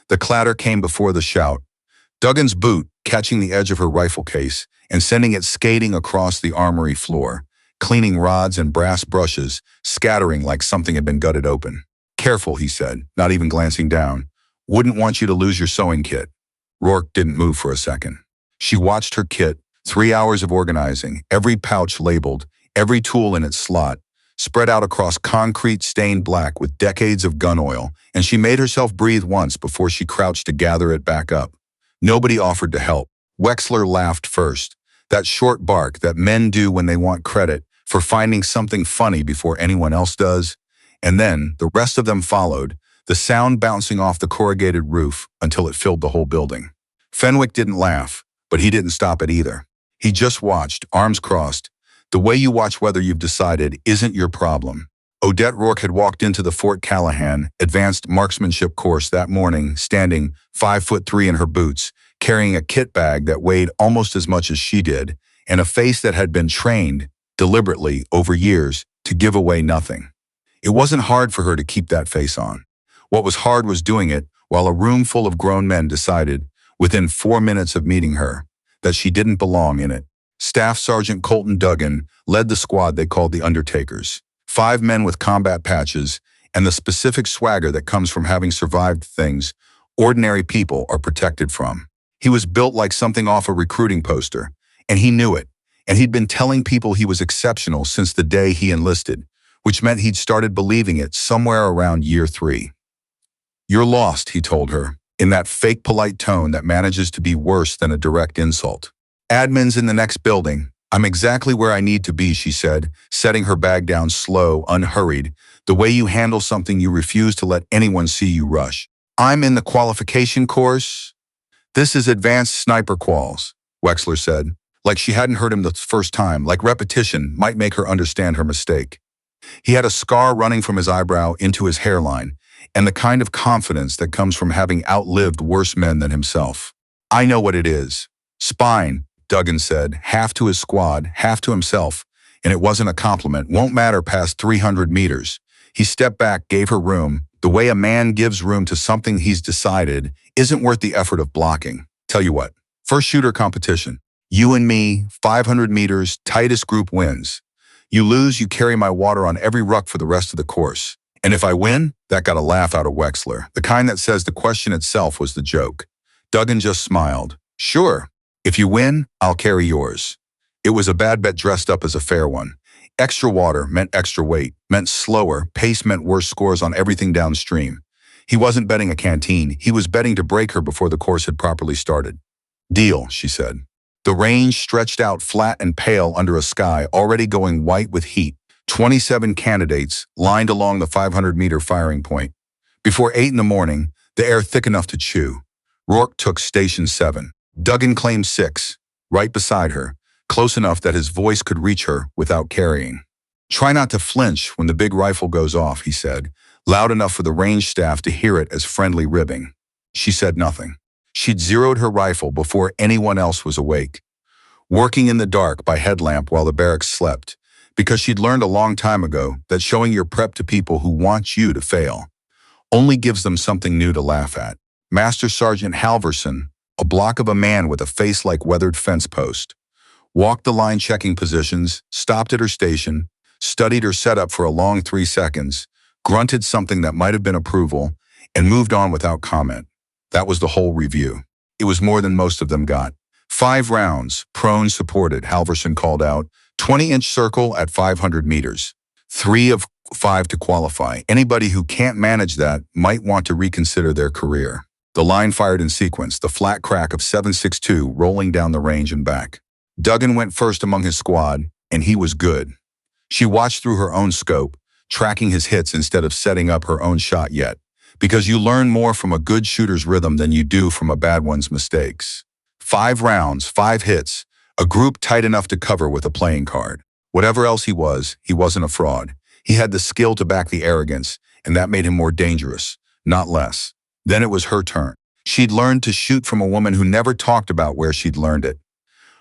The clatter came before the shout. Duggan's boot, catching the edge of her rifle case and sending it skating across the armory floor, cleaning rods and brass brushes, scattering like something had been gutted open. "Careful," he said, not even glancing down. "Wouldn't want you to lose your sewing kit." Rourke didn't move for a second. She watched her kit, 3 hours of organizing, every pouch labeled, every tool in its slot, spread out across concrete stained black with decades of gun oil, and she made herself breathe once before she crouched to gather it back up. Nobody offered to help. Wexler laughed first, that short bark that men do when they want credit for finding something funny before anyone else does. And then the rest of them followed, the sound bouncing off the corrugated roof until it filled the whole building. Fenwick didn't laugh, but he didn't stop it either. He just watched, arms crossed. The way you watch whether you've decided isn't your problem. Odette Rourke had walked into the Fort Callahan advanced marksmanship course that morning, standing 5'3" in her boots, carrying a kit bag that weighed almost as much as she did, and a face that had been trained, deliberately, over years, to give away nothing. It wasn't hard for her to keep that face on. What was hard was doing it while a room full of grown men decided, within 4 minutes of meeting her, that she didn't belong in it. Staff Sergeant Colton Duggan led the squad they called the Undertakers. 5 men with combat patches and the specific swagger that comes from having survived things ordinary people are protected from. He was built like something off a recruiting poster, and he knew it. And he'd been telling people he was exceptional since the day he enlisted, which meant he'd started believing it somewhere around year 3. "You're lost," he told her, in that fake polite tone that manages to be worse than a direct insult. "Admin's in the next building. I'm exactly where I need to be," she said, setting her bag down slow, unhurried, the way you handle something you refuse to let anyone see you rush. "I'm in the qualification course." "This is advanced sniper quals," Wexler said, like she hadn't heard him the first time, like repetition might make her understand her mistake. He had a scar running from his eyebrow into his hairline, and the kind of confidence that comes from having outlived worse men than himself. "I know what it is." "Spine," Duggan said, half to his squad, half to himself, and it wasn't a compliment. "Won't matter past 300 meters. He stepped back, gave her room. The way a man gives room to something he's decided isn't worth the effort of blocking. "Tell you what, first shooter competition. You and me, 500 meters, tightest group wins. You lose, you carry my water on every ruck for the rest of the course. And if I win," that got a laugh out of Wexler, the kind that says the question itself was the joke. Duggan just smiled. "Sure. If you win, I'll carry yours." It was a bad bet dressed up as a fair one. Extra water meant extra weight, meant slower, pace meant worse scores on everything downstream. He wasn't betting a canteen, he was betting to break her before the course had properly started. "Deal," she said. The range stretched out flat and pale under a sky already going white with heat. 27 candidates lined along the 500-meter firing point. Before 8 in the morning, the air thick enough to chew. Rourke took Station 7. Duggan claimed 6, right beside her, close enough that his voice could reach her without carrying. "Try not to flinch when the big rifle goes off," he said, loud enough for the range staff to hear it as friendly ribbing. She said nothing. She'd zeroed her rifle before anyone else was awake, working in the dark by headlamp while the barracks slept, because she'd learned a long time ago that showing your prep to people who want you to fail only gives them something new to laugh at. Master Sergeant Halverson, a block of a man with a face like weathered fence post, walked the line checking positions, stopped at her station, studied her setup for a long 3 seconds, grunted something that might have been approval, and moved on without comment. That was the whole review. It was more than most of them got. 5 rounds, prone supported, Halverson called out, 20-inch circle at 500 meters. 3 of 5 to qualify. Anybody who can't manage that might want to reconsider their career. The line fired in sequence, the flat crack of 7.62 rolling down the range and back. Duggan went first among his squad, and he was good. She watched through her own scope, tracking his hits instead of setting up her own shot yet, because you learn more from a good shooter's rhythm than you do from a bad one's mistakes. 5 rounds, 5 hits, a group tight enough to cover with a playing card. Whatever else he wasn't a fraud. He had the skill to back the arrogance, and that made him more dangerous, not less. Then it was her turn. She'd learned to shoot from a woman who never talked about where she'd learned it.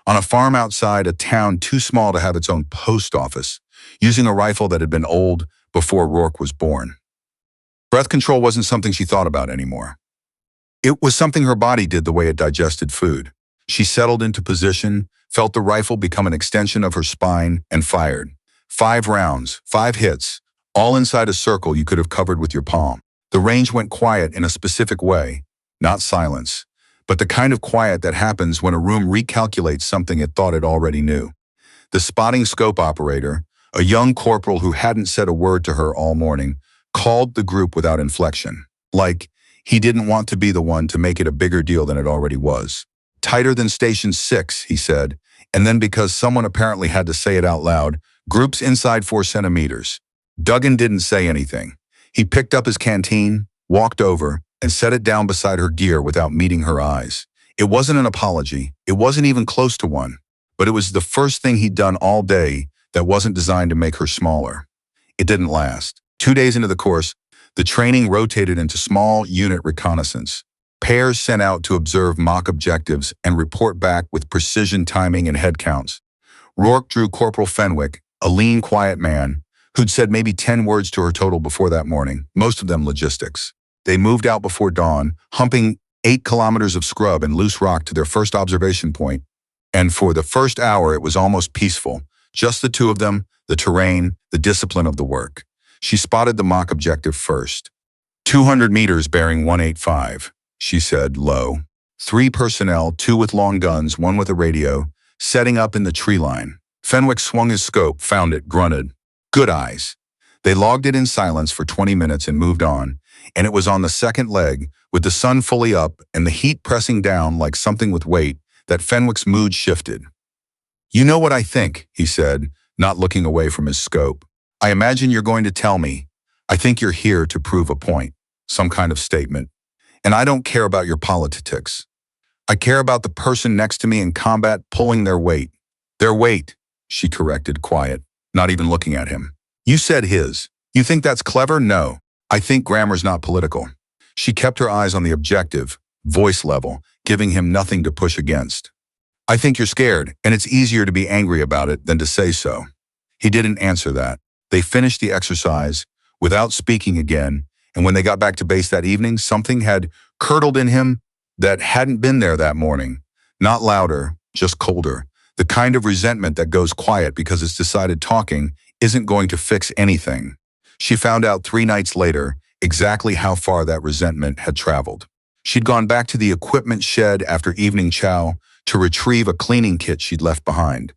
On a farm outside a town too small to have its own post office, using a rifle that had been old before Rourke was born. Breath control wasn't something she thought about anymore. It was something her body did the way it digested food. She settled into position, felt the rifle become an extension of her spine, and fired. 5 rounds, 5 hits, all inside a circle you could have covered with your palm. The range went quiet in a specific way, not silence, but the kind of quiet that happens when a room recalculates something it thought it already knew. The spotting scope operator, a young corporal who hadn't said a word to her all morning, called the group without inflection. Like, he didn't want to be the one to make it a bigger deal than it already was. Tighter than Station 6, he said, and then because someone apparently had to say it out loud, groups inside 4 centimeters. Duggan didn't say anything. He picked up his canteen, walked over, and set it down beside her gear without meeting her eyes. It wasn't an apology. It wasn't even close to one. But it was the first thing he'd done all day that wasn't designed to make her smaller. It didn't last. 2 days into the course, the training rotated into small unit reconnaissance. Pairs sent out to observe mock objectives and report back with precision timing and head counts. Rourke drew Corporal Fenwick, a lean, quiet man, who'd said maybe 10 words to her total before that morning, most of them logistics. They moved out before dawn, humping 8 kilometers of scrub and loose rock to their first observation point, and for the first hour it was almost peaceful, just the two of them, the terrain, the discipline of the work. She spotted the mock objective first. 200 meters bearing 185, she said, low. 3 personnel, 2 with long guns, 1 with a radio, setting up in the tree line. Fenwick swung his scope, found it, grunted. Good eyes. They logged it in silence for 20 minutes and moved on, and it was on the second leg, with the sun fully up and the heat pressing down like something with weight, that Fenwick's mood shifted. You know what I think, he said, not looking away from his scope. I imagine you're going to tell me, I think you're here to prove a point, some kind of statement. And I don't care about your politics. I care about the person next to me in combat pulling their weight. Their weight, she corrected, quiet, not even looking at him. You said his. You think that's clever? No. I think grammar's not political. She kept her eyes on the objective, voice level, giving him nothing to push against. I think you're scared, and it's easier to be angry about it than to say so. He didn't answer that. They finished the exercise without speaking again, and when they got back to base that evening, something had curdled in him that hadn't been there that morning. Not louder, just colder. The kind of resentment that goes quiet because it's decided talking isn't going to fix anything. She found out 3 nights later exactly how far that resentment had traveled. She'd gone back to the equipment shed after evening chow to retrieve a cleaning kit she'd left behind.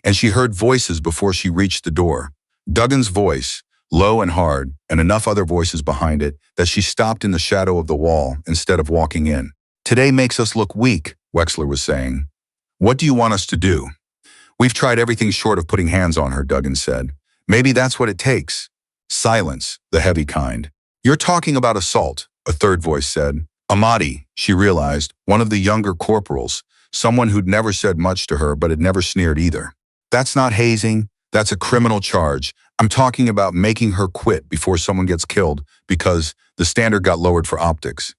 And she heard voices before she reached the door. Duggan's voice, low and hard, and enough other voices behind it that she stopped in the shadow of the wall instead of walking in. Today makes us look weak, Wexler was saying. What do you want us to do? We've tried everything short of putting hands on her, Duggan said. Maybe that's what it takes. Silence, the heavy kind. You're talking about assault, a third voice said. Amati, she realized, one of the younger corporals, someone who'd never said much to her but had never sneered either. That's not hazing. That's a criminal charge. I'm talking about making her quit before someone gets killed because the standard got lowered for optics.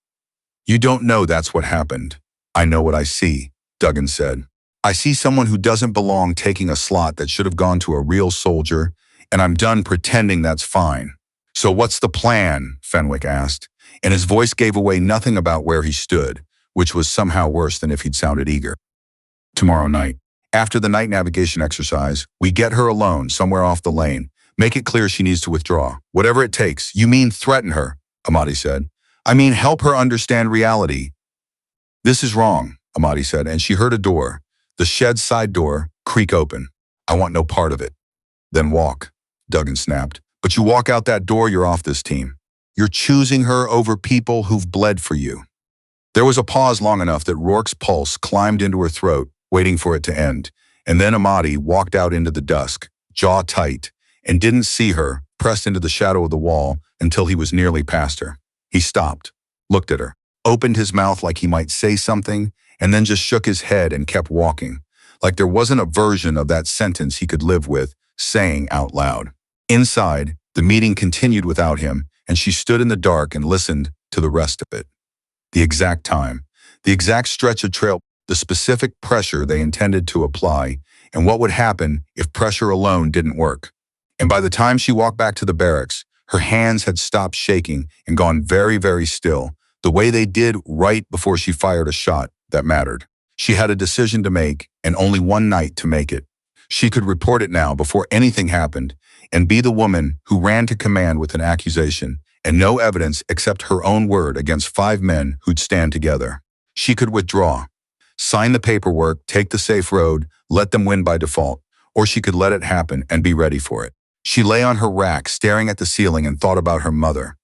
You don't know that's what happened. I know what I see, Duggan said. I see someone who doesn't belong taking a slot that should have gone to a real soldier, and I'm done pretending that's fine. So what's the plan? Fenwick asked, and his voice gave away nothing about where he stood, which was somehow worse than if he'd sounded eager. Tomorrow night. After the night navigation exercise, we get her alone somewhere off the lane. Make it clear she needs to withdraw. Whatever it takes. You mean threaten her, Amati said. I mean help her understand reality. This is wrong, Amati said, and she heard a door, the shed side door, creak open. I want no part of it. Then walk, Duggan snapped. But you walk out that door, you're off this team. You're choosing her over people who've bled for you. There was a pause long enough that Rourke's pulse climbed into her throat, waiting for it to end, and then Amati walked out into the dusk, jaw tight, and didn't see her, pressed into the shadow of the wall, until he was nearly past her. He stopped, looked at her, opened his mouth like he might say something, and then just shook his head and kept walking, like there wasn't a version of that sentence he could live with, saying out loud. Inside, the meeting continued without him, and she stood in the dark and listened to the rest of it. The exact time, the exact stretch of trail, the specific pressure they intended to apply, and what would happen if pressure alone didn't work. And by the time she walked back to the barracks, her hands had stopped shaking and gone very, very still, the way they did right before she fired a shot that mattered. She had a decision to make, and only one night to make it. She could report it now before anything happened, and be the woman who ran to command with an accusation and no evidence except her own word against 5 men who'd stand together. She could withdraw, sign the paperwork, take the safe road, let them win by default, or she could let it happen and be ready for it. She lay on her rack, staring at the ceiling, and thought about her mother,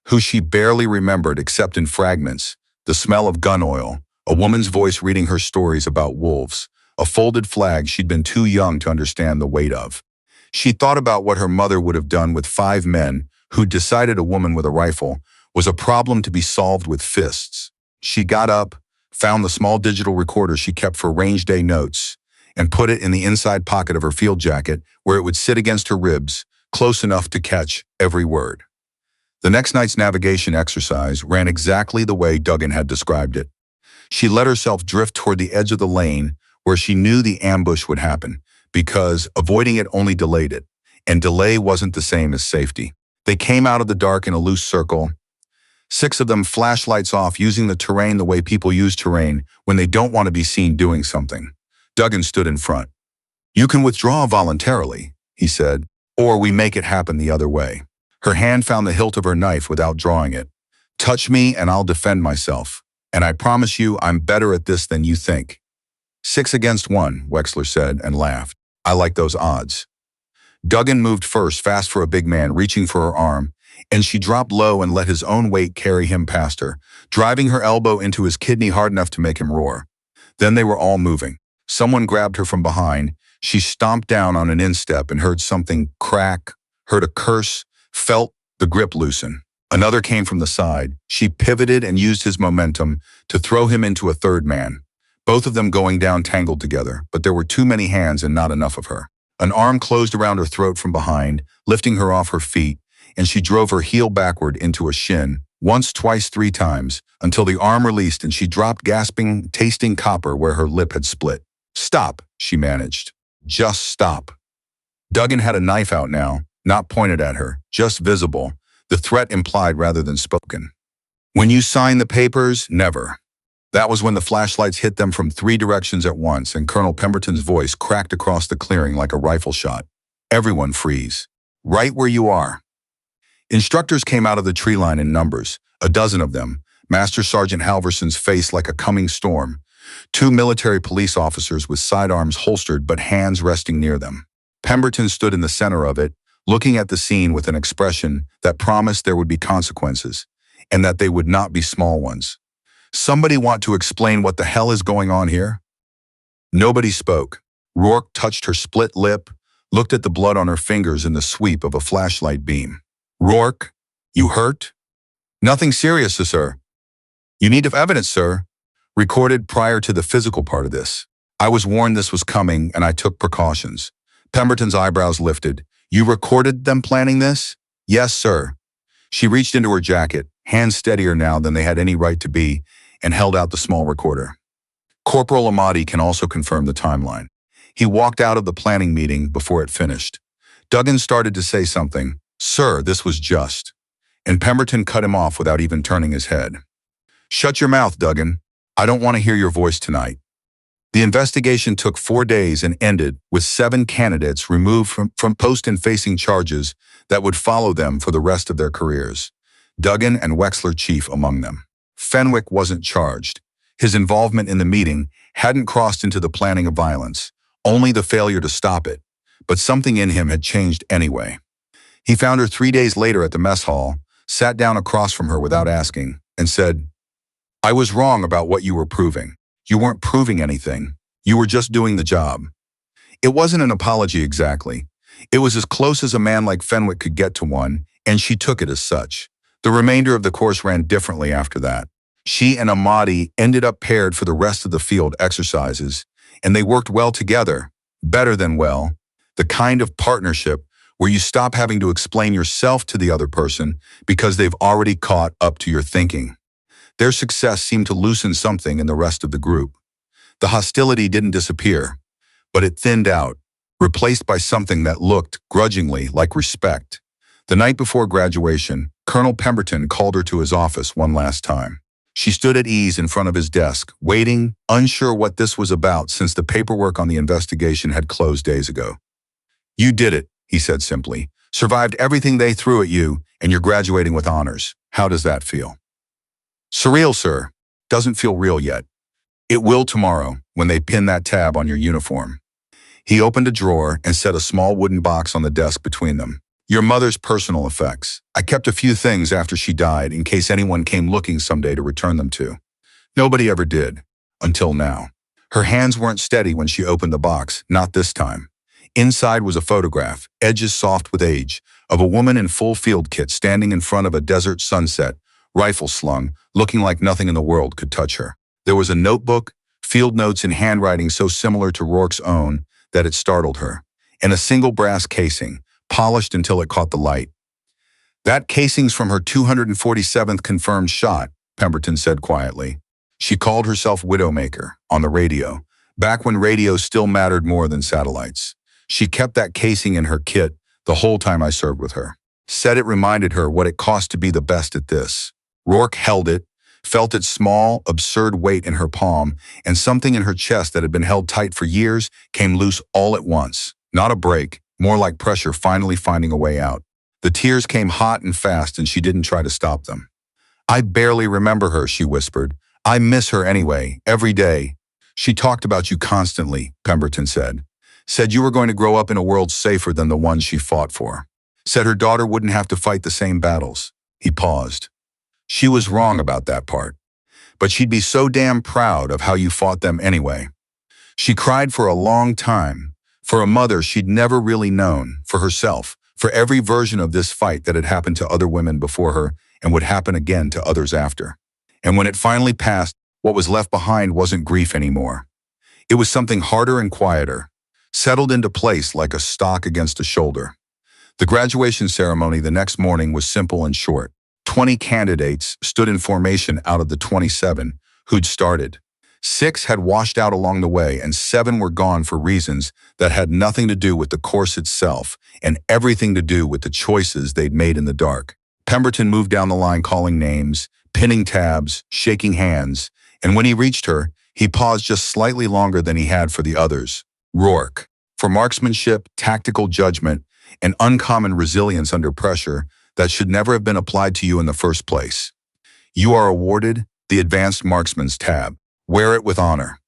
who she barely remembered except in fragments, the smell of gun oil, a woman's voice reading her stories about wolves, a folded flag she'd been too young to understand the weight of. She thought about what her mother would have done with 5 men who'd decided a woman with a rifle was a problem to be solved with fists. She got up, found the small digital recorder she kept for range day notes, and put it in the inside pocket of her field jacket where it would sit against her ribs, close enough to catch every word. The next night's navigation exercise ran exactly the way Duggan had described it. She let herself drift toward the edge of the lane where she knew the ambush would happen, because avoiding it only delayed it, and delay wasn't the same as safety. They came out of the dark in a loose circle, 6 of them, flashlights off, using the terrain the way people use terrain when they don't want to be seen doing something. Duggan stood in front. "You can withdraw voluntarily," he said, "or we make it happen the other way." Her hand found the hilt of her knife without drawing it. "Touch me and I'll defend myself. And I promise you I'm better at this than you think." 6 against 1, Wexler said and laughed. "I like those odds." Duggan moved first, fast for a big man, reaching for her arm, and she dropped low and let his own weight carry him past her, driving her elbow into his kidney hard enough to make him roar. Then they were all moving. Someone grabbed her from behind. She stomped down on an instep and heard something crack, heard a curse, felt the grip loosen. Another came from the side. She pivoted and used his momentum to throw him into a third man. Both of them going down tangled together, but there were too many hands and not enough of her. An arm closed around her throat from behind, lifting her off her feet, and she drove her heel backward into a shin, once, twice, 3 times, until the arm released and she dropped, gasping, tasting copper where her lip had split. "Stop," she managed. "Just stop." Duggan had a knife out now, not pointed at her, just visible, the threat implied rather than spoken. "When you sign the papers, never." That was when the flashlights hit them from 3 directions at once, and Colonel Pemberton's voice cracked across the clearing like a rifle shot. "Everyone freeze. Right where you are." Instructors came out of the tree line in numbers, a dozen of them, Master Sergeant Halverson's face like a coming storm, 2 military police officers with sidearms holstered but hands resting near them. Pemberton stood in the center of it, looking at the scene with an expression that promised there would be consequences, and that they would not be small ones. "Somebody want to explain what the hell is going on here?" Nobody spoke. Rourke touched her split lip, looked at the blood on her fingers in the sweep of a flashlight beam. "Rourke, you hurt?" "Nothing serious, sir." "You need of evidence, sir." "Recorded prior to the physical part of this. I was warned this was coming, and I took precautions." Pemberton's eyebrows lifted. "You recorded them planning this?" "Yes, sir." She reached into her jacket, hands steadier now than they had any right to be, and held out the small recorder. Corporal Amati can also confirm the timeline. He walked out of the planning meeting before it finished. Duggan started to say something. "Sir, this was just." And Pemberton cut him off without even turning his head. "Shut your mouth, Duggan. I don't want to hear your voice tonight." The investigation took 4 days and ended with 7 candidates removed from post and facing charges that would follow them for the rest of their careers. Duggan and Wexler chief among them. Fenwick wasn't charged. His involvement in the meeting hadn't crossed into the planning of violence, only the failure to stop it, but something in him had changed anyway. He found her 3 days later at the mess hall, sat down across from her without asking, and said, "I was wrong about what you were proving. You weren't proving anything. You were just doing the job." It wasn't an apology exactly. It was as close as a man like Fenwick could get to one, and she took it as such. The remainder of the course ran differently after that. She and Amati ended up paired for the rest of the field exercises, and they worked well together, better than well, the kind of partnership where you stop having to explain yourself to the other person because they've already caught up to your thinking. Their success seemed to loosen something in the rest of the group. The hostility didn't disappear, but it thinned out, replaced by something that looked, grudgingly, like respect. The night before graduation, Colonel Pemberton called her to his office one last time. She stood at ease in front of his desk, waiting, unsure what this was about since the paperwork on the investigation had closed days ago. "You did it," he said simply. "Survived everything they threw at you, and you're graduating with honors. How does that feel?" "Surreal, sir. Doesn't feel real yet. It will tomorrow, when they pin that tab on your uniform." He opened a drawer and set a small wooden box on the desk between them. "Your mother's personal effects. I kept a few things after she died in case anyone came looking someday to return them to. Nobody ever did. Until now." Her hands weren't steady when she opened the box, not this time. Inside was a photograph, edges soft with age, of a woman in full field kit standing in front of a desert sunset, rifle slung, looking like nothing in the world could touch her. There was a notebook, field notes in handwriting so similar to Rourke's own that it startled her, and a single brass casing, polished until it caught the light. "That casing's from her 247th confirmed shot," Pemberton said quietly. "She called herself Widowmaker on the radio, back when radio still mattered more than satellites. She kept that casing in her kit the whole time I served with her. Said it reminded her what it cost to be the best at this." Rourke held it, felt its small, absurd weight in her palm, and something in her chest that had been held tight for years came loose all at once. Not a break, more like pressure finally finding a way out. The tears came hot and fast, and she didn't try to stop them. "I barely remember her," she whispered. "I miss her anyway, every day." "She talked about you constantly," Pemberton said. "Said you were going to grow up in a world safer than the one she fought for. Said her daughter wouldn't have to fight the same battles." He paused. "She was wrong about that part. But she'd be so damn proud of how you fought them anyway." She cried for a long time, for a mother she'd never really known, for herself, for every version of this fight that had happened to other women before her and would happen again to others after. And when it finally passed, what was left behind wasn't grief anymore. It was something harder and quieter, settled into place like a stock against a shoulder. The graduation ceremony the next morning was simple and short. 20 candidates stood in formation out of the 27 who'd started. 6 had washed out along the way, and 7 were gone for reasons that had nothing to do with the course itself and everything to do with the choices they'd made in the dark. Pemberton moved down the line calling names, pinning tabs, shaking hands, and when he reached her, he paused just slightly longer than he had for the others. "Rourke, for marksmanship, tactical judgment, and uncommon resilience under pressure that should never have been applied to you in the first place. You are awarded the Advanced Marksman's tab. Wear it with honor."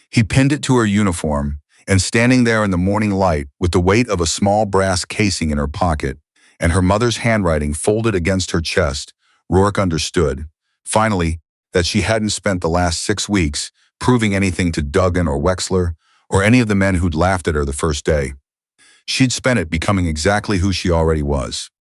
He pinned it to her uniform, and standing there in the morning light with the weight of a small brass casing in her pocket and her mother's handwriting folded against her chest, Rourke understood, finally, that she hadn't spent the last 6 weeks proving anything to Duggan or Wexler or any of the men who'd laughed at her the first day. She'd spent it becoming exactly who she already was.